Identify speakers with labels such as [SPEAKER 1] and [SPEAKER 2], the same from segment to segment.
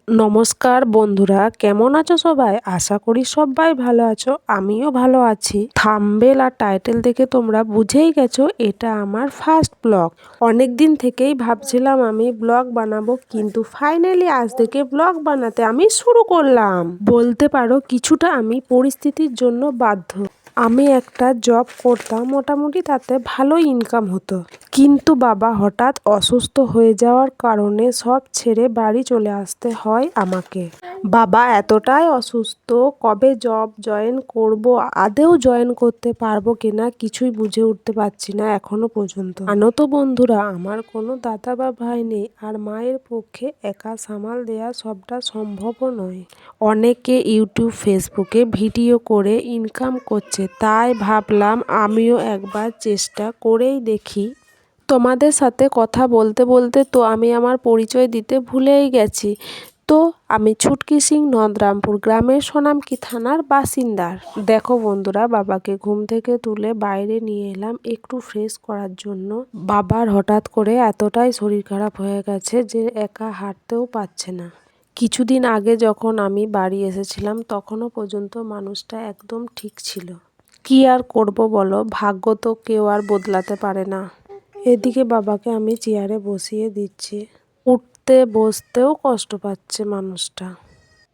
[SPEAKER 1] নমস্কার বন্ধুরা, কেমন আছো সবাই? আশা করি সবাই ভালো আছো, আমিও ভালো আছি। থাম্বনেল আর টাইটেল দেখে তোমরা বুঝেই গেছো এটা আমার ফার্স্ট ব্লগ। অনেক দিন থেকেই ভাবছিলাম আমি ব্লগ বানাবো, কিন্তু ফাইনালি আজ থেকে ব্লগ বানাতে আমি শুরু করলাম। বলতে পারো কিছুটা আমি পরিস্থিতির জন্য বাধ্য। আমি একটা জব করতাম, মোটামুটি তাতে ভালো ইনকাম হতো, কিন্তু বাবা হঠাৎ অসুস্থ হয়ে যাওয়ার কারণে সব ছেড়ে বাড়ি চলে আসতে হয় আমাকে। বাবা এতটাই অসুস্থ, কবে জব জয়েন করব, আদেও জয়েন করতে পারবো কিনা কিছুই বুঝে উঠতে পারছি না এখনো পর্যন্ত। জানো তো বন্ধুরা, আমার কোনো দাদা বা ভাই নেই, আর মায়ের পক্ষে একা সামাল দেওয়া সবটা সম্ভবও নয়। অনেকে ইউটিউব ফেসবুকে ভিডিও করে ইনকাম করছে, তাই ভাবলাম আমিও একবার চেষ্টা করেই দেখি। তোমাদের সাথে কথা বলতে বলতে তো আমি আমার পরিচয় দিতে ভুলেই গেছি। তো আমি ছুটকি সিং, নন্দরামপুর গ্রামের সোনামকি থানার বাসিন্দার। দেখো বন্ধুরা, বাবাকে ঘুম থেকে তুলে বাইরে নিয়ে এলাম একটু ফ্রেশ করার জন্য। বাবার হঠাৎ করে এতটাই শরীর খারাপ হয়ে গেছে যে একা হাঁটতেও পারছে না। কিছুদিন আগে যখন আমি বাড়ি এসেছিলাম তখনও পর্যন্ত মানুষটা একদম ঠিক ছিল। কি আর করব বলো, ভাগ্য তো কেউ আর বদলাতে পারে না। এদিকে বাবাকে আমি চেয়ারে বসিয়ে দিচ্ছি, উঠতে বসতেও কষ্ট পাচ্ছে মানুষটা।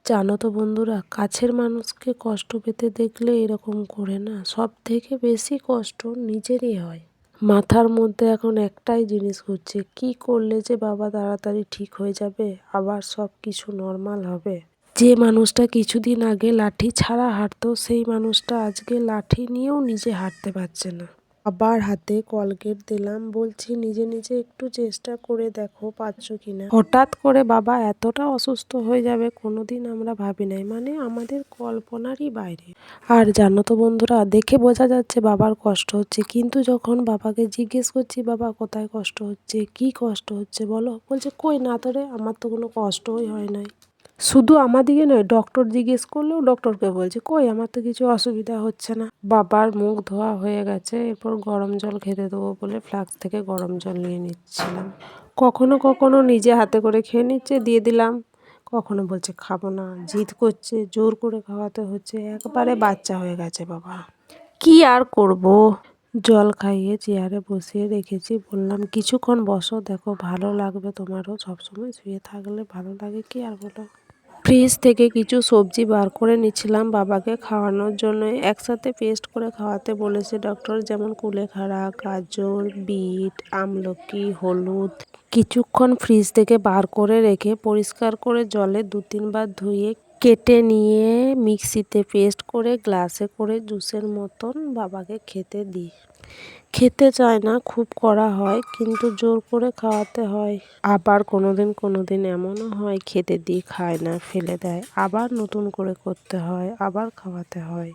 [SPEAKER 1] জানো তো বন্ধুরা, কাছের মানুষকে কষ্ট পেতে দেখলে এরকম করে না, সব থেকে বেশি কষ্ট নিজেরই হয়। মাথার মধ্যে এখন একটাই জিনিস ঘুরছে, কি করলে যে বাবা তাড়াতাড়ি ঠিক হয়ে যাবে, আবার সব কিছু নর্মাল হবে। যে মানুষটা কিছুদিন আগে লাঠি ছাড়া হাঁটতো, সেই মানুষটা আজকে লাঠি নিয়েও নিজে হাঁটতে পারছে না। আবার হাতে কলগেট দিলাম, বলছি নিজে নিজে একটু চেষ্টা করে দেখো পারছো কিনা। হঠাৎ করে বাবা এতটা অসুস্থ হয়ে যাবে কোনোদিন আমরা ভাবি নাই, মানে আমাদের কল্পনারই বাইরে। আর জানো তো বন্ধুরা, দেখে বোঝা যাচ্ছে বাবার কষ্ট হচ্ছে, কিন্তু যখন বাবাকে জিজ্ঞেস করছি বাবা কোথায় কষ্ট হচ্ছে, কি কষ্ট হচ্ছে বলো, বলছে কই না তোরে, আমার তো কোনো কষ্টই হয় নাই। শুধু আমাদিকে নয়, ডক্টর জিজ্ঞেস করলেও ডক্টরকে বলছে কই আমার তো কিছু অসুবিধা হচ্ছে না। বাবার মুখ ধোয়া হয়ে গেছে, এরপর গরম জল খেতে দেবো বলে ফ্লাক্স থেকে গরম জল নিয়ে নিচ্ছিলাম। কখনো কখনো নিজে হাতে করে খেয়ে নিচ্ছে, দিয়ে দিলাম। কখনো বলছে খাবো না, জিদ করছে, জোর করে খাওয়াতে হচ্ছে, একবারে বাচ্চা হয়ে গেছে বাবা। কি আর করব। জল খাইয়ে চেয়ারে বসিয়ে রেখেছি, বললাম কিছুক্ষণ বসো, দেখো ভালো লাগবে তোমারও, সবসময় শুয়ে থাকলে ভালো লাগে কি আর বলো। ফ্রিজ থেকে কিছু সবজি বার করে নিচ্ছিলাম বাবাকে খাওয়ানোর জন্য, একসাথে পেস্ট করে খাওয়াতে বলেছে ডক্টর, যেমন কুলেখাড়া, গাজর, বিট, আমলকি, হলুদ। কিছুক্ষণ ফ্রিজ থেকে বার করে রেখে পরিষ্কার করে জলে 2-3 বার ধুয়ে কেটে নিয়ে মিক্সিতে পেস্ট করে গ্লাসে করে জুসের মতন বাবাকে খেতে দিই। খেতে চায় না, খুব কড়া হয়, কিন্তু জোর করে খাওয়াতে হয়। আবার কোনোদিন এমনও হয় খেতে দিই, খায় না, ফেলে দেয়, আবার নতুন করে করতে হয়, আবার খাওয়াতে হয়।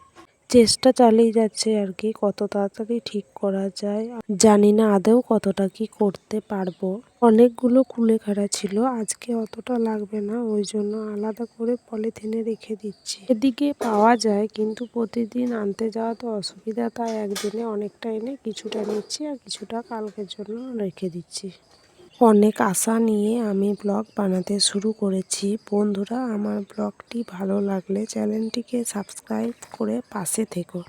[SPEAKER 1] চেষ্টা চালিয়ে যাচ্ছে আর কি, কত তাড়াতাড়ি ঠিক করা যায় জানি না, আদেও কতটা কি করতে পারবো। অনেকগুলো কুলেখাড়া ছিল, আজকে অতটা লাগবে না, ওই জন্য আলাদা করে পলিথিনে রেখে দিচ্ছি। এদিকে পাওয়া যায়, কিন্তু প্রতিদিন আনতে যাওয়া তো অসুবিধা, তাই একদিনে অনেকটা এনে কিছুটা নিচ্ছি আর কিছুটা কালকের জন্য রেখে দিচ্ছি। অনেক আশা নিয়ে আমি ব্লগ বানাতে শুরু করেছি। বন্ধুরা, আমার ব্লগটি ভালো লাগলে চ্যানেলটিকে সাবস্ক্রাইব করে পাশে থেকো।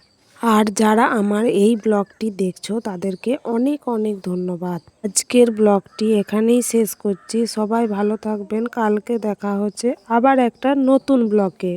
[SPEAKER 1] আর যারা আমার এই ব্লগটি দেখছো তাদেরকে অনেক অনেক ধন্যবাদ। আজকের ব্লগটি এখানেই শেষ করছি, সবাই ভালো থাকবেন, কালকে দেখা হচ্ছে আবার একটা নতুন ব্লগে।